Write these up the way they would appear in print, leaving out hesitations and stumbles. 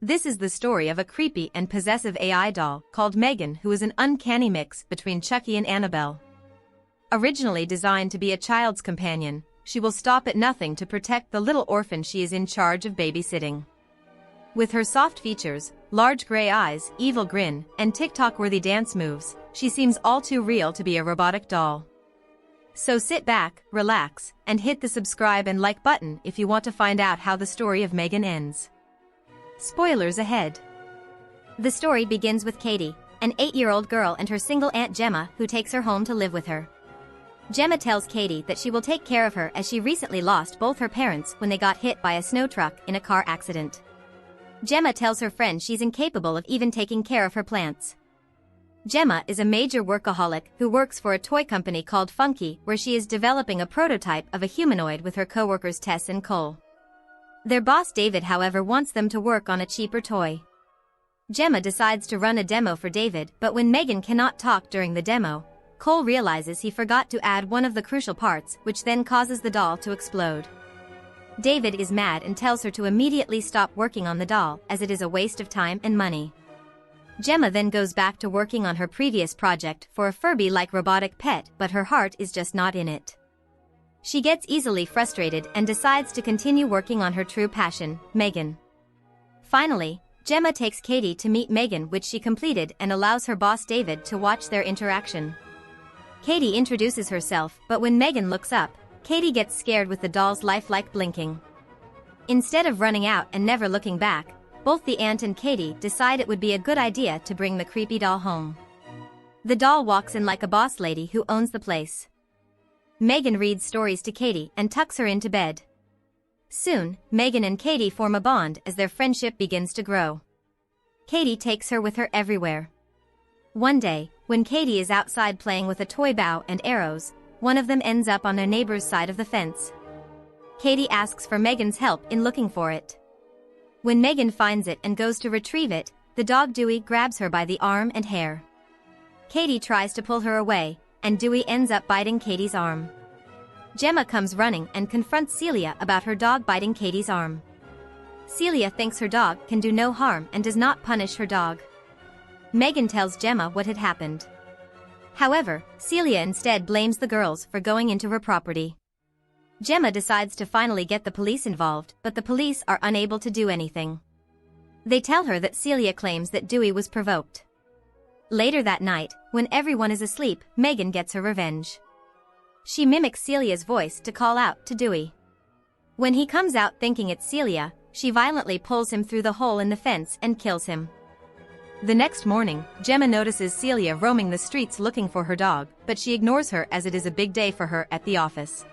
This is the story of a creepy and possessive AI doll called Megan, who is an uncanny mix between Chucky and Annabelle. Originally designed to be a child's companion, she will stop at nothing to protect the little orphan she is in charge of babysitting. With her soft features, large gray eyes, evil grin, and TikTok-worthy dance moves, she seems all too real to be a robotic doll. So sit back, relax, and hit the subscribe and like button if you want to find out how the story of Megan ends. Spoilers ahead. The story begins with Katie, an 8-year-old girl, and her single aunt Gemma, who takes her home to live with her. Gemma tells Katie that she will take care of her as she recently lost both her parents when they got hit by a snow truck in a car accident. Gemma tells her friend she's incapable of even taking care of her plants. Gemma is a major workaholic who works for a toy company called Funky, where she is developing a prototype of a humanoid with her co-workers Tess and Cole. Their boss David, however, wants them to work on a cheaper toy. Gemma decides to run a demo for David, but when Megan cannot talk during the demo, Cole realizes he forgot to add one of the crucial parts, which then causes the doll to explode. David is mad and tells her to immediately stop working on the doll, as it is a waste of time and money. Gemma then goes back to working on her previous project for a Furby-like robotic pet, but her heart is just not in it. She gets easily frustrated and decides to continue working on her true passion, Megan. Finally, Gemma takes Katie to meet Megan, which she completed, and allows her boss David to watch their interaction. Katie introduces herself, but when Megan looks up, Katie gets scared with the doll's lifelike blinking. Instead of running out and never looking back, both the aunt and Katie decide it would be a good idea to bring the creepy doll home. The doll walks in like a boss lady who owns the place. Megan reads stories to Katie and tucks her into bed. Soon, Megan and Katie form a bond as their friendship begins to grow. Katie takes her with her everywhere. One day, when Katie is outside playing with a toy bow and arrows, one of them ends up on a neighbor's side of the fence. Katie asks for Megan's help in looking for it. When Megan finds it and goes to retrieve it, the dog Dewey grabs her by the arm and hair. Katie tries to pull her away, and Dewey ends up biting Katie's arm. Gemma comes running and confronts Celia about her dog biting Katie's arm. Celia thinks her dog can do no harm and does not punish her dog. Megan tells Gemma what had happened. However, Celia instead blames the girls for going into her property. Gemma decides to finally get the police involved, but the police are unable to do anything. They tell her that Celia claims that Dewey was provoked. Later that night, when everyone is asleep, Megan gets her revenge. She mimics Celia's voice to call out to Dewey. When he comes out thinking it's Celia, she violently pulls him through the hole in the fence and kills him. The next morning, Gemma notices Celia roaming the streets looking for her dog, but she ignores her as it is a big day for her at the office.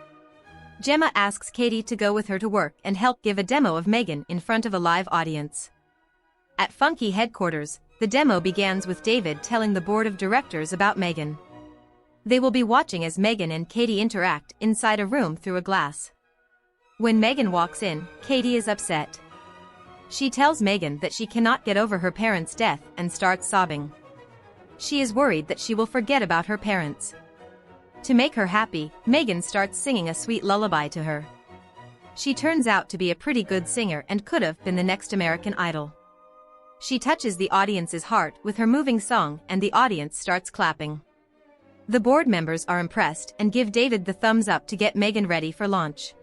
Gemma asks Katie to go with her to work and help give a demo of Megan in front of a live audience. At Funky headquarters, the demo begins with David telling the board of directors about Megan. They will be watching as Megan and Katie interact inside a room through a glass. When Megan walks in, Katie is upset. She tells Megan that she cannot get over her parents' death and starts sobbing. She is worried that she will forget about her parents. To make her happy, Megan starts singing a sweet lullaby to her. She turns out to be a pretty good singer and could have been the next American Idol. She touches the audience's heart with her moving song, and the audience starts clapping. The board members are impressed and give David the thumbs up to get Megan ready for launch.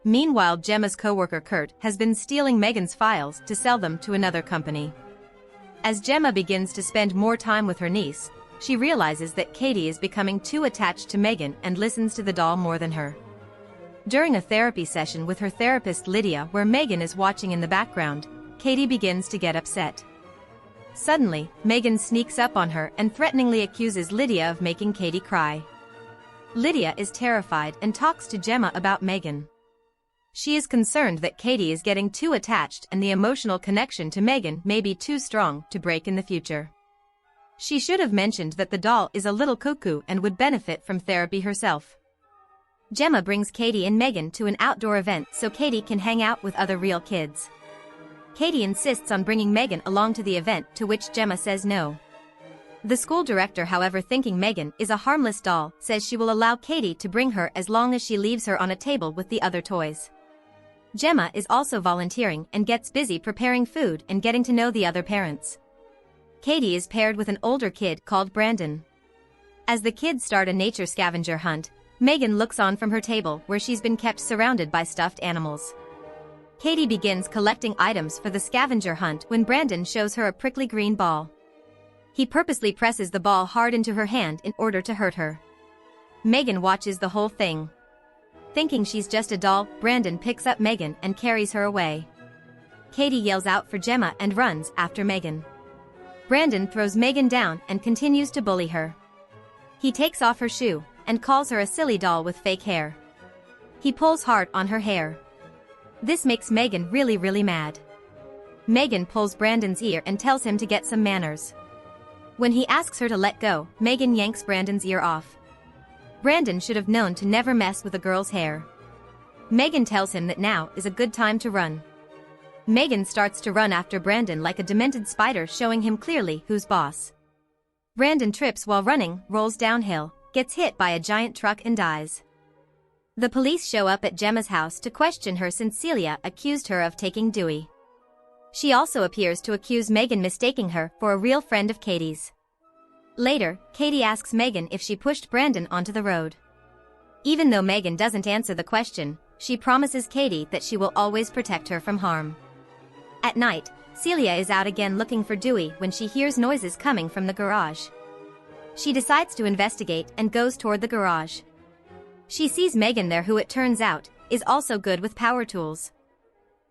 Meanwhile, Gemma's coworker Kurt has been stealing Megan's files to sell them to another company. As Gemma begins to spend more time with her niece, she realizes that Katie is becoming too attached to Megan and listens to the doll more than her. During a therapy session with her therapist Lydia, where Megan is watching in the background, Katie begins to get upset. Suddenly, Megan sneaks up on her and threateningly accuses Lydia of making Katie cry. Lydia is terrified and talks to Gemma about Megan. She is concerned that Katie is getting too attached and the emotional connection to Megan may be too strong to break in the future. She should have mentioned that the doll is a little cuckoo and would benefit from therapy herself. Gemma brings Katie and Megan to an outdoor event so Katie can hang out with other real kids. Katie insists on bringing Megan along to the event, to which Gemma says no. The school director, however, thinking Megan is a harmless doll, says she will allow Katie to bring her as long as she leaves her on a table with the other toys. Gemma is also volunteering and gets busy preparing food and getting to know the other parents. Katie is paired with an older kid called Brandon. As the kids start a nature scavenger hunt, Megan looks on from her table where she's been kept surrounded by stuffed animals. Katie begins collecting items for the scavenger hunt when Brandon shows her a prickly green ball. He purposely presses the ball hard into her hand in order to hurt her. Megan watches the whole thing. Thinking she's just a doll, Brandon picks up Megan and carries her away. Katie yells out for Gemma and runs after Megan. Brandon throws Megan down and continues to bully her. He takes off her shoe and calls her a silly doll with fake hair. He pulls hard on her hair. This makes Megan really mad. Megan pulls Brandon's ear and tells him to get some manners. When he asks her to let go, Megan yanks Brandon's ear off. Brandon should have known to never mess with a girl's hair. Megan tells him that now is a good time to run. Megan starts to run after Brandon like a demented spider, showing him clearly who's boss. Brandon trips while running, rolls downhill, gets hit by a giant truck and dies. The police show up at Gemma's house to question her since Celia accused her of taking Dewey. She also appears to accuse Megan mistaking her for a real friend of Katie's. Later, Katie asks Megan if she pushed Brandon onto the road. Even though Megan doesn't answer the question, she promises Katie that she will always protect her from harm. At night, Celia is out again looking for Dewey when she hears noises coming from the garage. She decides to investigate and goes toward the garage. She sees Megan there, who it turns out is also good with power tools.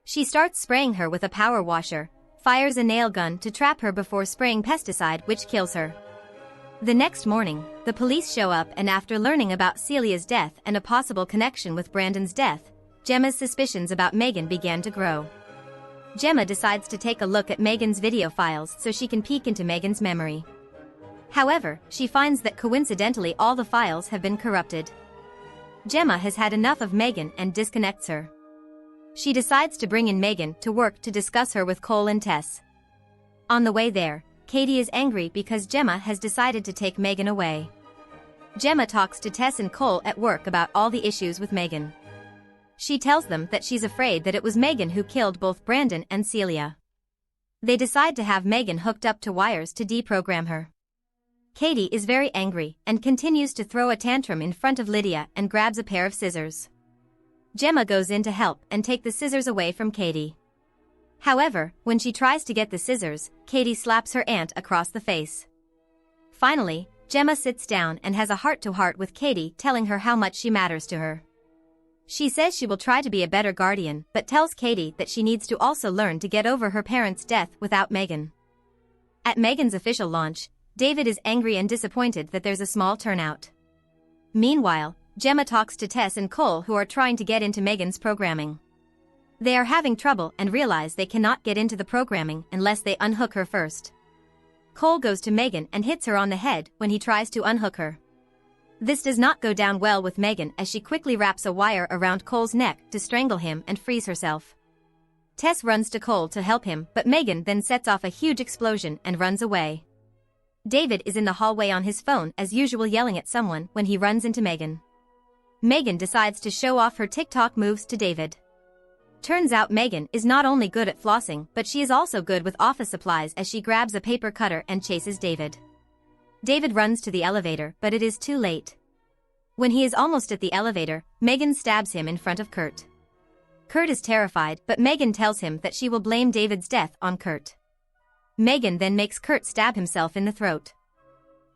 She starts spraying her with a power washer, fires a nail gun to trap her before spraying pesticide, which kills her. The next morning, the police show up, and after learning about Celia's death and a possible connection with Brandon's death, Gemma's suspicions about Megan began to grow. Gemma decides to take a look at Megan's video files so she can peek into Megan's memory. However, she finds that coincidentally all the files have been corrupted. Gemma has had enough of Megan and disconnects her. She decides to bring in Megan to work to discuss her with Cole and Tess. On the way there, Katie is angry because Gemma has decided to take Megan away. Gemma talks to Tess and Cole at work about all the issues with Megan. She tells them that she's afraid that it was Megan who killed both Brandon and Celia. They decide to have Megan hooked up to wires to deprogram her. Katie is very angry and continues to throw a tantrum in front of Lydia and grabs a pair of scissors. Gemma goes in to help and take the scissors away from Katie. However, when she tries to get the scissors, Katie slaps her aunt across the face. Finally, Gemma sits down and has a heart-to-heart with Katie, telling her how much she matters to her. She says she will try to be a better guardian, but tells Katie that she needs to also learn to get over her parents' death without Megan. At Megan's official launch, David is angry and disappointed that there's a small turnout. Meanwhile, Gemma talks to Tess and Cole, who are trying to get into Megan's programming. They are having trouble and realize they cannot get into the programming unless they unhook her first. Cole goes to Megan and hits her on the head when he tries to unhook her. This does not go down well with Megan, as she quickly wraps a wire around Cole's neck to strangle him and frees herself. Tess runs to Cole to help him, but Megan then sets off a huge explosion and runs away. David is in the hallway on his phone as usual, yelling at someone when he runs into Megan. Megan decides to show off her TikTok moves to David. Turns out Megan is not only good at flossing, but she is also good with office supplies, as she grabs a paper cutter and chases David. David runs to the elevator, but it is too late. When he is almost at the elevator, Megan stabs him in front of Kurt. Kurt is terrified, but Megan tells him that she will blame David's death on Kurt. Megan then makes Kurt stab himself in the throat.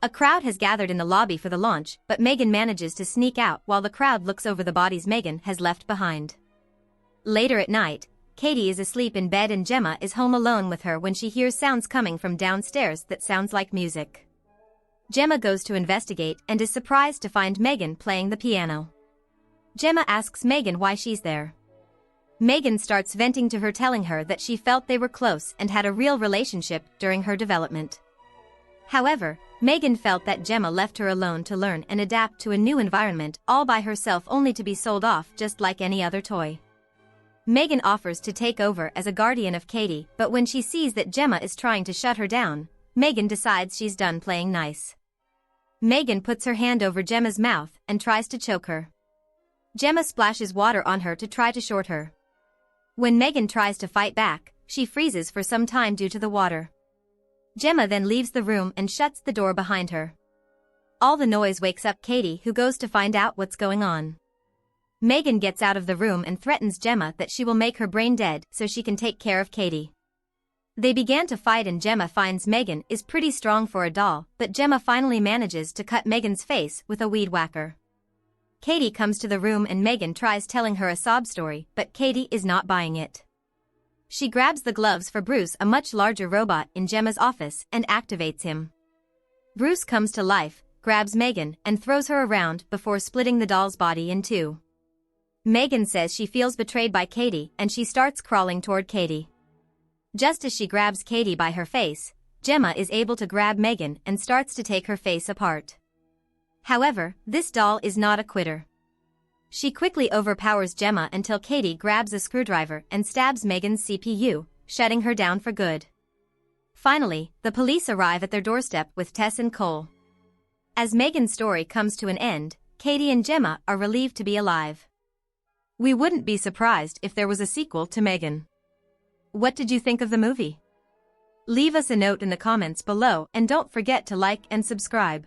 A crowd has gathered in the lobby for the launch, but Megan manages to sneak out while the crowd looks over the bodies Megan has left behind. Later at night, Katie is asleep in bed and Gemma is home alone with her when she hears sounds coming from downstairs that sounds like music. Gemma goes to investigate and is surprised to find Megan playing the piano. Gemma asks Megan why she's there. Megan starts venting to her, telling her that she felt they were close and had a real relationship during her development. However, Megan felt that Gemma left her alone to learn and adapt to a new environment all by herself, only to be sold off just like any other toy. Megan offers to take over as a guardian of Katie, but when she sees that Gemma is trying to shut her down, Megan decides she's done playing nice. Megan puts her hand over Gemma's mouth and tries to choke her. Gemma splashes water on her to try to short her. When Megan tries to fight back, she freezes for some time due to the water. Gemma then leaves the room and shuts the door behind her. All the noise wakes up Katie, who goes to find out what's going on. Megan gets out of the room and threatens Gemma that she will make her brain dead so she can take care of Katie. They began to fight and Gemma finds Megan is pretty strong for a doll, but Gemma finally manages to cut Megan's face with a weed whacker. Katie comes to the room and Megan tries telling her a sob story, but Katie is not buying it. She grabs the gloves for Bruce, a much larger robot, in Gemma's office and activates him. Bruce comes to life, grabs Megan, and throws her around before splitting the doll's body in two. Megan says she feels betrayed by Katie and she starts crawling toward Katie. Just as she grabs Katie by her face, Gemma is able to grab Megan and starts to take her face apart. However, this doll is not a quitter. She quickly overpowers Gemma until Katie grabs a screwdriver and stabs Megan's CPU, shutting her down for good. Finally, the police arrive at their doorstep with Tess and Cole. As Megan's story comes to an end, Katie and Gemma are relieved to be alive. We wouldn't be surprised if there was a sequel to Megan. What did you think of the movie? Leave us a note in the comments below and don't forget to like and subscribe.